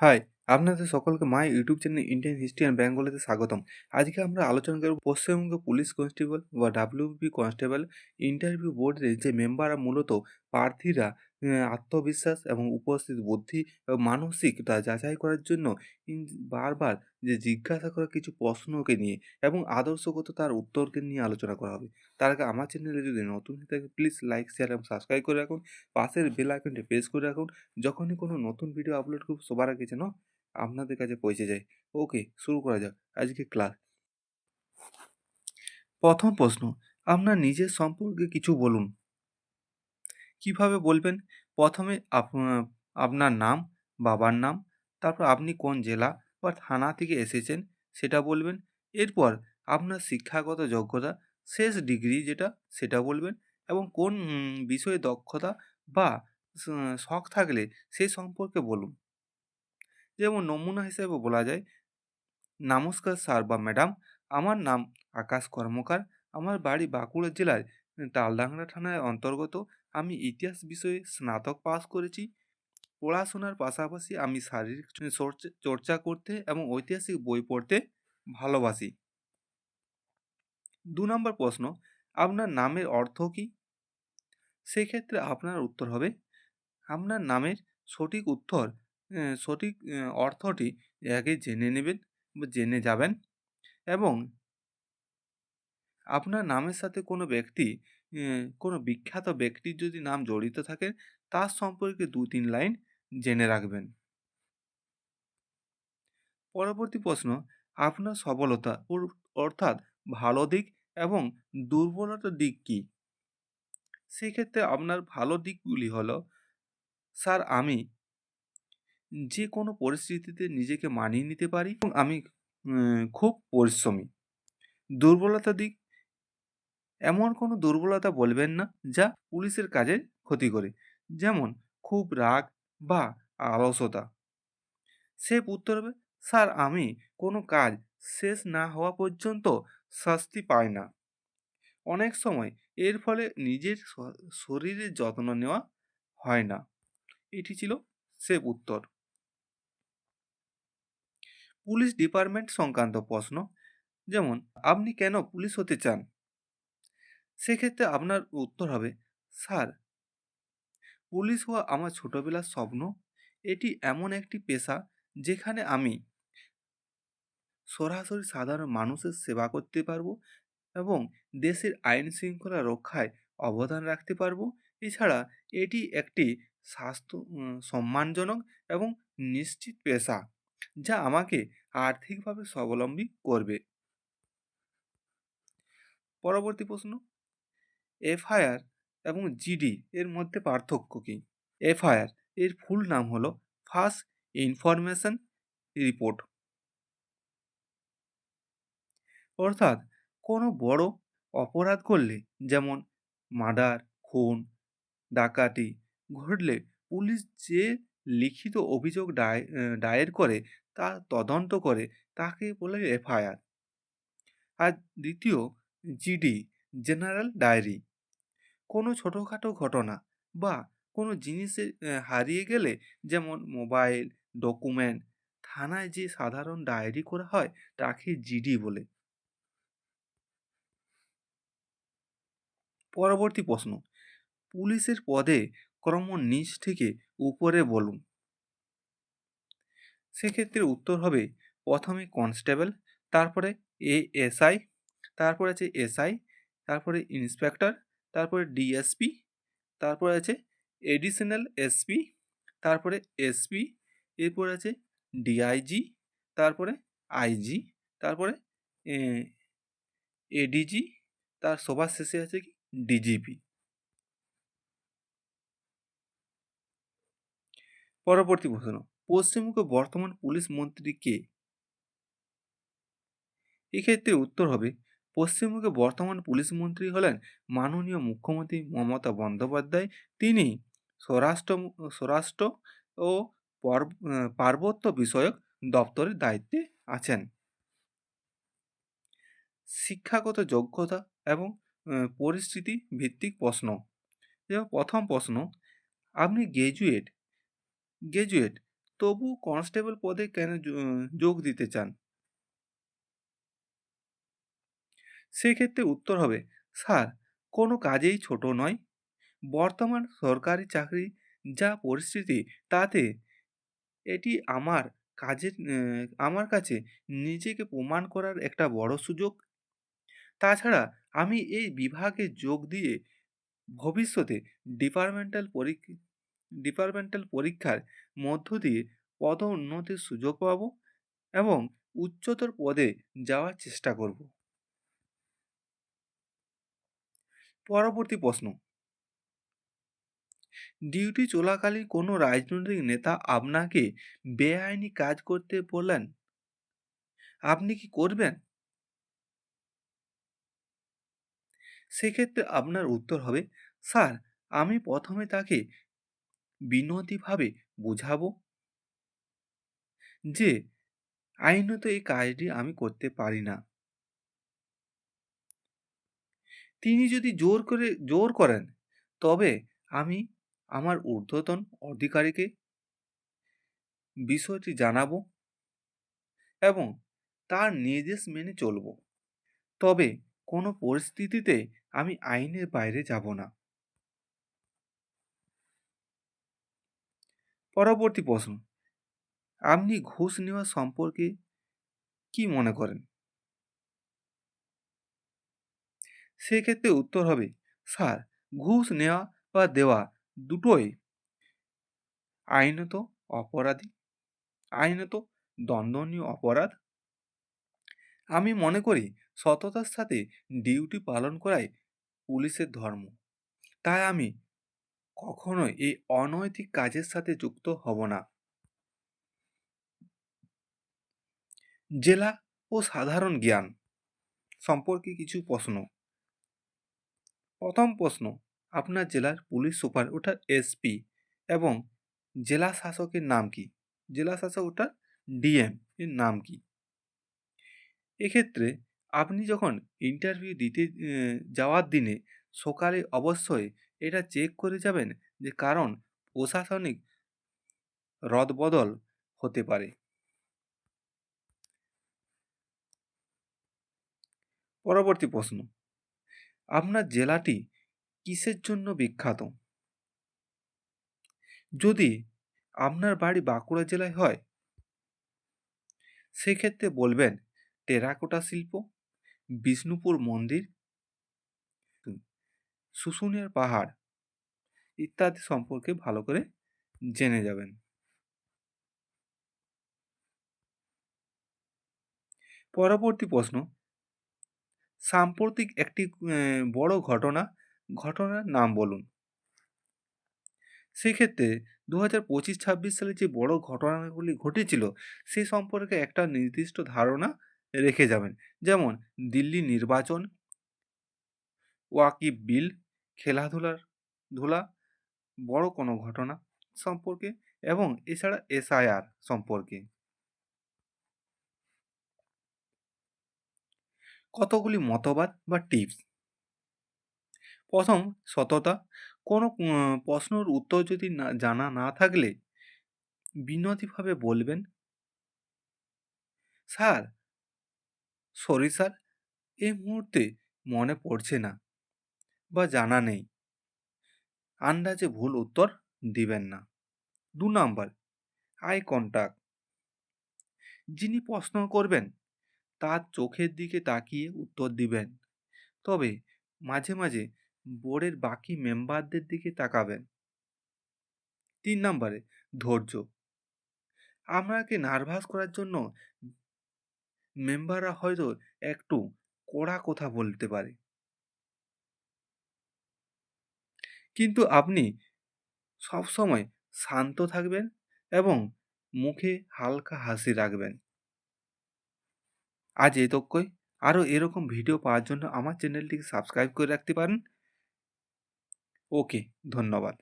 High, আপনাদের সকলকে my YouTube channel Indian history and বেঙ্গলিতে স্বাগতম। আজকে আমরা আলোচনা করব পশ্চিমবঙ্গ পুলিশ কনস্টেবল বা ডাব্লিউপি কনস্টেবল ইন্টারভিউ বোর্ডের যে মেম্বাররা মূলত প্রার্থীরা আত্মবিশ্বাস এবং উপস্থিত বুদ্ধি এবং মানসিকতা যাচাই করার জন্য বারবার যে জিজ্ঞাসা করা কিছু প্রশ্নকে নিয়ে এবং আদর্শগত তার উত্তরকে নিয়ে আলোচনা করা হবে। তার আগে আমার চ্যানেলে যদি নতুন হয়ে থাকে প্লিজ লাইক, শেয়ার এবং সাবস্ক্রাইব করে রাখুন। পাশের বেল আইকনটি প্রেস করে রাখুন। যখনই কোনো নতুন ভিডিও আপলোড করব সবার আগে যেন আপনাদের কাছে পৌঁছে যায়। ওকে, শুরু করা যাক আজকে ক্লাস। প্রথম প্রশ্ন, আপনার নিজের সম্পর্কে কিছু বলুন। কিভাবে বলবেন? প্রথমে আপনার নাম, বাবার নাম, তারপর আপনি কোন জেলা বা থানা থেকে এসেছেন সেটা বলবেন। এরপর আপনার শিক্ষাগত যোগ্যতা, শেষ ডিগ্রি যেটা সেটা বলবেন এবং কোন বিষয়ে দক্ষতা বা স শখ থাকলে সেই সম্পর্কে বলুন। যেমন নমুনা হিসেবে বলা যায়, নমস্কার স্যার বা ম্যাডাম, আমার নাম আকাশ কর্মকার। আমার বাড়ি বাঁকুড়া জেলার তালডাংরা থানার অন্তর্গত। আমি ইতিহাস বিষয়ে স্নাতক পাস করেছি। পড়াশোনার পাশাপাশি আমি শারীরিক চর্চা করতে এবং ঐতিহাসিক বই পড়তে ভালোবাসি। ২ নম্বর প্রশ্ন, আপনার নামের অর্থ কী? সেক্ষেত্রে আপনার উত্তর হবে, আপনার নামের সঠিক উত্তর সঠিক অর্থটি আগে জেনে নেবেন বা জেনে যাবেন এবং আপনার নামের সাথে কোনো বিখ্যাত ব্যক্তির যদি নাম জড়িত থাকে তার সম্পর্কে ২-৩ লাইন জেনে রাখবেন। পরবর্তী প্রশ্ন, আপনার সবলতা অর্থাৎ ভালো দিক এবং দুর্বলতার দিক কী? সেক্ষেত্রে আপনার ভালো দিকগুলি হলো, স্যার আমি যে কোনো পরিস্থিতিতে নিজেকে মানিয়ে নিতে পারি এবং আমি খুব পরিশ্রমী। দুর্বলতার দিক, এমন কোনো দুর্বলতা বলবেন না যা পুলিশের কাজের ক্ষতি করে, যেমন খুব রাগ বা অলসতা। সে উত্তর হবে, স্যার আমি কোনো কাজ শেষ না হওয়া পর্যন্ত শাস্তি পাই না। অনেক সময় এর ফলে নিজের শরীরের যত্ন নেওয়া হয় না। এটি ছিল সে উত্তর। পুলিশ ডিপার্টমেন্ট সংক্রান্ত প্রশ্ন, যেমন আপনি কেন পুলিশ হতে চান? সেক্ষেত্রে আপনার উত্তর হবে, স্যার পুলিশ হওয়া আমার ছোটবেলার স্বপ্ন। এটি এমন একটি পেশা যেখানে আমি সরাসরি সাধারণ মানুষের সেবা করতে পারবো এবং দেশের আইন শৃঙ্খলা রক্ষায় অবদান রাখতে পারবো। এছাড়া এটি একটি সম্মানজনক এবং নিশ্চিত পেশা যা আমাকে আর্থিকভাবে স্বাবলম্বী করবে। পরবর্তী প্রশ্ন, এফআইআর এবং জিডি এর মধ্যে পার্থক্য কী? এফআইআর এর ফুল নাম হলো ফার্স্ট ইনফরমেশন রিপোর্ট, অর্থাৎ কোনো বড় অপরাধ করলে, যেমন মার্ডার, খুন, ডাকাতি ঘটলে পুলিশ যে লিখিত অভিযোগ দায়ের করে তা তদন্ত করে তাকে বলে এফআইআর। আর দ্বিতীয়, জিডি জেনারেল ডায়েরি, কোনো ছোটোখাটো ঘটনা বা কোনো জিনিসের হারিয়ে গেলে, যেমন মোবাইল, ডকুমেন্ট, থানায় যে সাধারণ ডায়েরি করা হয় তাকে জিডি বলে। পরবর্তী প্রশ্ন, পুলিশের পদে ক্রম নিচ থেকে উপরে বলুন। সেক্ষেত্রে উত্তর হবে, প্রথমে কনস্টেবল, তারপরে এএসআই, তারপরে আছে এসআই, তারপরে ইন্সপেক্টর, তারপরে ডিএসপি, তারপরে আছে এডিশনাল এসপি, তারপরে এসপি, এরপর আছে ডিআইজি, তারপরে আইজি, তারপরে এডিজি, তার সবার শেষে আছে কি ডিজিপি। পরবর্তী প্রশ্ন, পশ্চিমবঙ্গের বর্তমান পুলিশ মন্ত্রী কে? এক্ষেত্রে উত্তর হবে, পশ্চিমবঙ্গের বর্তমান পুলিশ মন্ত্রী হলেন মাননীয় মুখ্যমন্ত্রী মমতা বন্দ্যোপাধ্যায়। তিনি স্বরাষ্ট্র স্বরাষ্ট্র ও পার্বত্য বিষয়ক দপ্তরের দায়িত্বে আছেন। শিক্ষাগত যোগ্যতা এবং পরিস্থিতি ভিত্তিক প্রশ্ন, যেমন প্রথম প্রশ্ন, আপনি গ্র্যাজুয়েট, তবু কনস্টেবল পদে কেন যোগ দিতে চান? সেক্ষেত্রে উত্তর হবে, স্যার, কোনো কাজেই ছোট নয়। বর্তমান সরকারি চাকরি যা পরিস্থিতি, তাতে এটি আমার কাছে নিজেকে প্রমাণ করার একটা বড় সুযোগ। তাছাড়া আমি এই বিভাগে যোগ দিয়ে ভবিষ্যতে ডিপার্টমেন্টাল পরীক্ষা ডিপার্টমেন্টাল পরীক্ষার মধ্য দিয়ে পদোন্নতির সুযোগ পাব এবং উচ্চতর পদে যাওয়ার চেষ্টা করব। পরবর্তী প্রশ্ন, ডিউটি চলাকালীন কোনো রাজনৈতিক নেতা আপনাকে বেআইনি কাজ করতে বললেন, আপনি কি করবেন? সেক্ষেত্রে আপনার উত্তর হবে, স্যার, আমি প্রথমে তাকে বিনতিভাবে বোঝাবো যে আইনত এই কাজটি আমি করতে পারি না। তিনি যদি জোর করেন, তবে আমি আমার ঊর্ধ্বতন অধিকারীকে বিষয়টি জানাবো এবং তার নির্দেশ মেনে চলব। তবে কোনো পরিস্থিতিতে আমি আইনের বাইরে যাব না। পরবর্তী প্রশ্ন, আপনি ঘুষ নেওয়া সম্পর্কে কি মনে করেন? সেক্ষেত্রে উত্তর হবে, স্যার, ঘুষ নেওয়া বা দেওয়া দুটোই আইনত অপরাধী, আইনত দণ্ডনীয় অপরাধ। আমি মনে করি সততার সাথে ডিউটি পালন করাই পুলিশের ধর্ম। তাই আমি কখনোই এই অনৈতিক কাজের সাথে যুক্ত হব না। জেলা ও সাধারণ জ্ঞান সম্পর্কে কিছু প্রশ্ন। প্রথম প্রশ্ন, আপনার জেলার পুলিশ সুপার ওঠার এসপি এবং জেলা শাসকের নাম কি? জেলা শাসক ওঠার ডিএম এর নাম কি? এক্ষেত্রে আপনি যখন ইন্টারভিউ দিতে যাওয়ার দিনে সকালে অবশ্যই এটা চেক করে যাবেন, যে কারণ প্রশাসনিক রদবদল হতে পারে। পরবর্তী প্রশ্ন, আপনার জেলাটি কিসের জন্য বিখ্যাত? যদি আপনার বাড়ি বাঁকুড়া জেলায় হয়, সেক্ষেত্রে বলবেন টেরাকোটা শিল্প, বিষ্ণুপুর মন্দির, শুশুনিয়ার পাহাড় ইত্যাদি সম্পর্কে ভালো করে জেনে যাবেন। পরবর্তী প্রশ্ন, সাম্প্রতিক একটি বড় ঘটনার নাম বলুন। সেক্ষেত্রে 2025-26 সালে যে বড় ঘটনাগুলি ঘটেছিল, সে সম্পর্কে একটা নির্দিষ্ট ধারণা রেখে যাবেন। যেমন দিল্লি নির্বাচন, ওয়াকিব বিল, ধুলা বড় কোনো ঘটনা সম্পর্কে এবং এছাড়া এসআইআর সম্পর্কে। কতগুলি মতবাদ বা টিপস। প্রথম, সততা। কোনো প্রশ্নের উত্তর যদি জানা না থাকলে বিনতিভাবে বলবেন, স্যার, সরি স্যার, এই মুহূর্তে মনে পড়ছে না বা জানা নেই। আন্দাজে ভুল উত্তর দিবেন না। 2 নাম্বার, আই কন্টাক্ট। যিনি প্রশ্ন করবেন তার চোখের দিকে তাকিয়ে উত্তর দিবেন। তবে মাঝে মাঝে বোর্ডের বাকি মেম্বারদের দিকে তাকাবেন। 3 নাম্বারে, ধৈর্য। আপনাকে নার্ভাস করার জন্য মেম্বাররা হয়তো একটু কড়া কথা বলতে পারে, কিন্তু আপনি সবসময় শান্ত থাকবেন এবং মুখে হালকা হাসি রাখবেন। আজ এতক্ষই। আরও এরকম ভিডিও পাওয়ার জন্য আমার চ্যানেলটিকে সাবস্ক্রাইব করে রাখতে পারেন। ওকে, ধন্যবাদ।